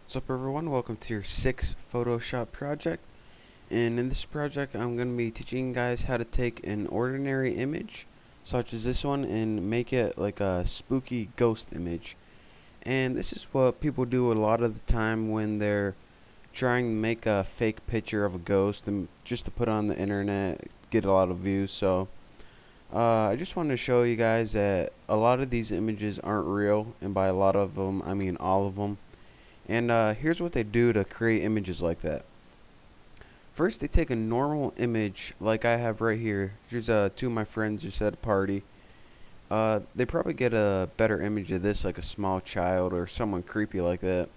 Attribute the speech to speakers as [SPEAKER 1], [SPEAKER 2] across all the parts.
[SPEAKER 1] What's up everyone, welcome to your 6th Photoshop project, and in this project I'm going to be teaching you guys how to take an ordinary image such as this one and make it like a spooky ghost image. And this is what people do a lot of the time when they're trying to make a fake picture of a ghost and just to put on the internet, get a lot of views. So I just wanted to show you guys that a lot of these images aren't real, and by a lot of them I mean all of them. And here's what they do to create images like that. First, they take a normal image like I have right here. Here's two of my friends just at a party. They probably get a better image of this, like a small child or someone creepy like that.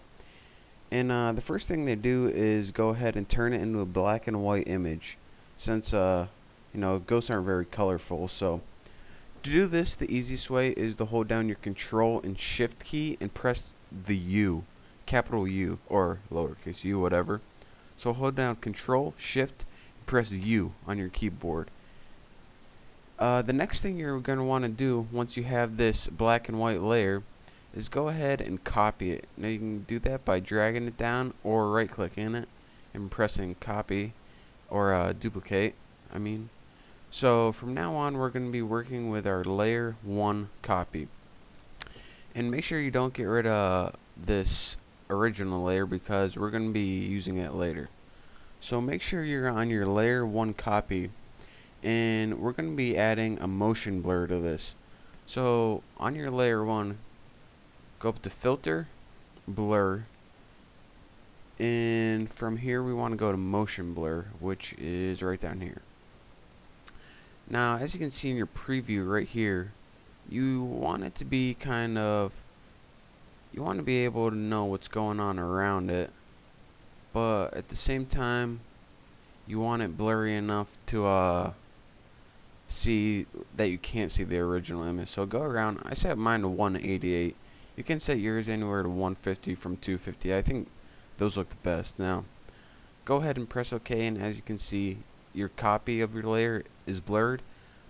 [SPEAKER 1] And the first thing they do is go ahead and turn it into a black and white image, since ghosts aren't very colorful. So to do this, the easiest way is to hold down your Control and Shift key and press the U, capital U or lowercase u, whatever. So hold down Control, Shift, and press U on your keyboard. The next thing you're going to want to do once you have this black and white layer is go ahead and copy it. Now you can do that by dragging it down or right clicking it and pressing copy or duplicate, I mean. So from now on we're going to be working with our layer 1 copy. And make sure you don't get rid of this original layer because we're going to be using it later. So make sure you're on your layer 1 copy, and we're going to be adding a motion blur to this. So on your layer 1, go up to filter, blur, and from here we want to go to motion blur, which is right down here. Now as you can see in your preview right here, you want it to be you want to be able to know what's going on around it, but at the same time you want it blurry enough to see that you can't see the original image. So go around. I set mine to 188. You can set yours anywhere to 150 from 250. I think those look the best. Now go ahead and press OK, and as you can see, your copy of your layer is blurred,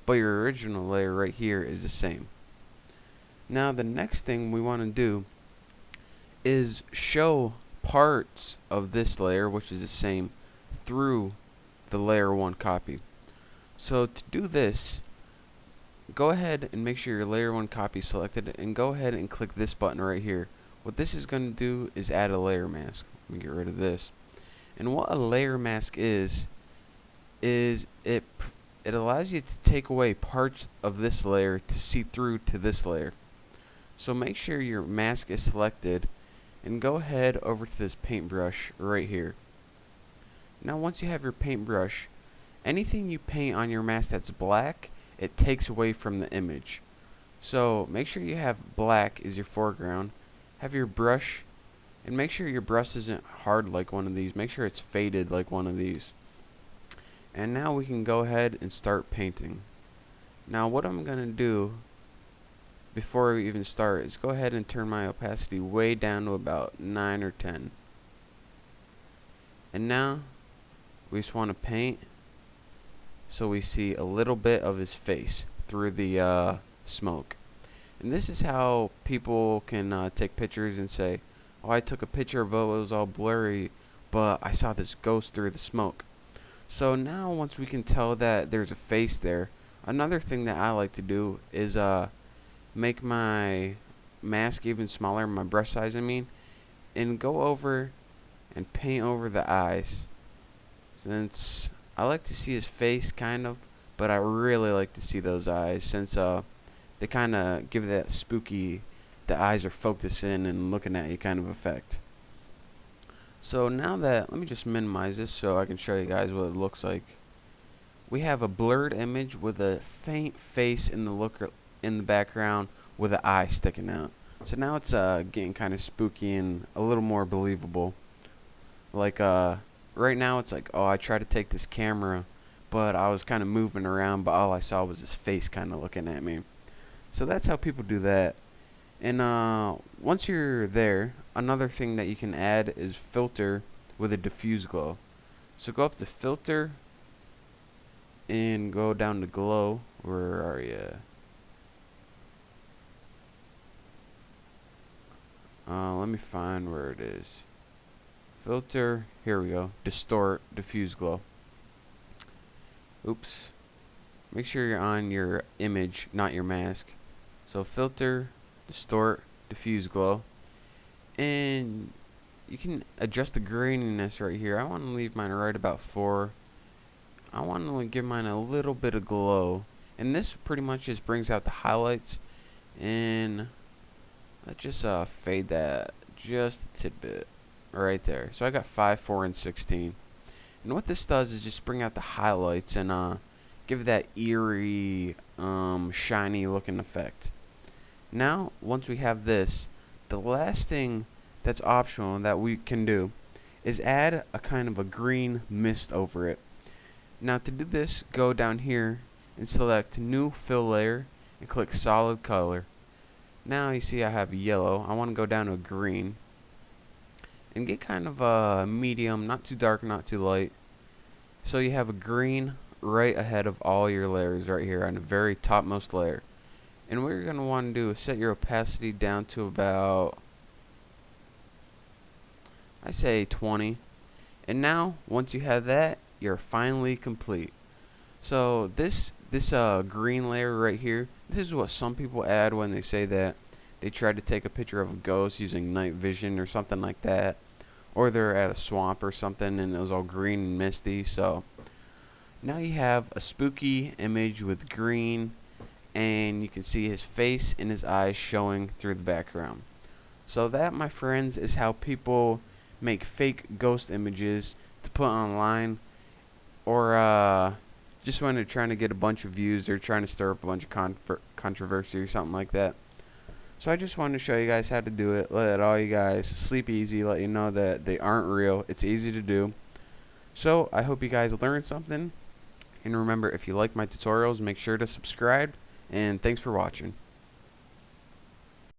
[SPEAKER 1] but your original layer right here is the same. Now the next thing we want to do is show parts of this layer, which is the same, through the layer 1 copy. So to do this, go ahead and make sure your layer 1 copy is selected and go ahead and click this button right here. What this is going to do is add a layer mask. Let me get rid of this. And what a layer mask is it allows you to take away parts of this layer to see through to this layer. So make sure your mask is selected and go ahead over to this paintbrush right here. Now once you have your paintbrush, anything you paint on your mask that's black, it takes away from the image. So make sure you have black as your foreground, have your brush, and make sure your brush isn't hard like one of these, make sure it's faded like one of these. And now we can go ahead and start painting. Now what I'm going to do before we even start is go ahead and turn my opacity way down to about 9 or 10. And now we just want to paint so we see a little bit of his face through the smoke. And this is how people can take pictures and say, oh, I took a picture of it was all blurry, but I saw this ghost through the smoke. So now once we can tell that there's a face there, another thing that I like to do is make my mask even smaller, my brush size I mean, and go over and paint over the eyes. Since I like to see his face kind of, but I really like to see those eyes since they kind of give that spooky, the eyes are focused in and looking at you kind of effect. So now that, let me just minimize this so I can show you guys what it looks like. We have a blurred image with a faint face in the background with an eye sticking out. So now it's getting kind of spooky and a little more believable. Like right now it's like, oh, I tried to take this camera, but I was kind of moving around, but all I saw was his face kind of looking at me. So that's how people do that. And once you're there, another thing that you can add is filter with a diffuse glow. So go up to filter and go down to glow. Where are you? Let me find where it is. Filter, here we go. Distort, diffuse glow. Oops. Make sure you're on your image, not your mask. So filter, distort, diffuse glow. And you can adjust the graininess right here. I want to leave mine right about 4. I want to give mine a little bit of glow. And this pretty much just brings out the highlights. And let's just fade that just a tidbit right there. So I got 5, 4, and 16. And what this does is just bring out the highlights and give that eerie, shiny looking effect. Now, once we have this, the last thing that's optional that we can do is add a kind of a green mist over it. Now to do this, go down here and select new fill layer and click solid color. Now you see I have yellow. I want to go down to a green and get kind of a medium, not too dark, not too light. So you have a green right ahead of all your layers right here on the very topmost layer. And what you're going to want to do is set your opacity down to about, I say 20. And now, once you have that, you're finally complete. So this green layer right here, this is what some people add when they say that they tried to take a picture of a ghost using night vision or something like that. Or they're at a swamp or something and it was all green and misty. So now you have a spooky image with green, and you can see his face and his eyes showing through the background. So that, my friends, is how people make fake ghost images to put online, or just when they're trying to get a bunch of views or trying to stir up a bunch of controversy or something like that. So I just wanted to show you guys how to do it, let all you guys sleep easy, let you know that they aren't real. It's easy to do. So I hope you guys learned something, and remember, if you like my tutorials, make sure to subscribe, and thanks for watching.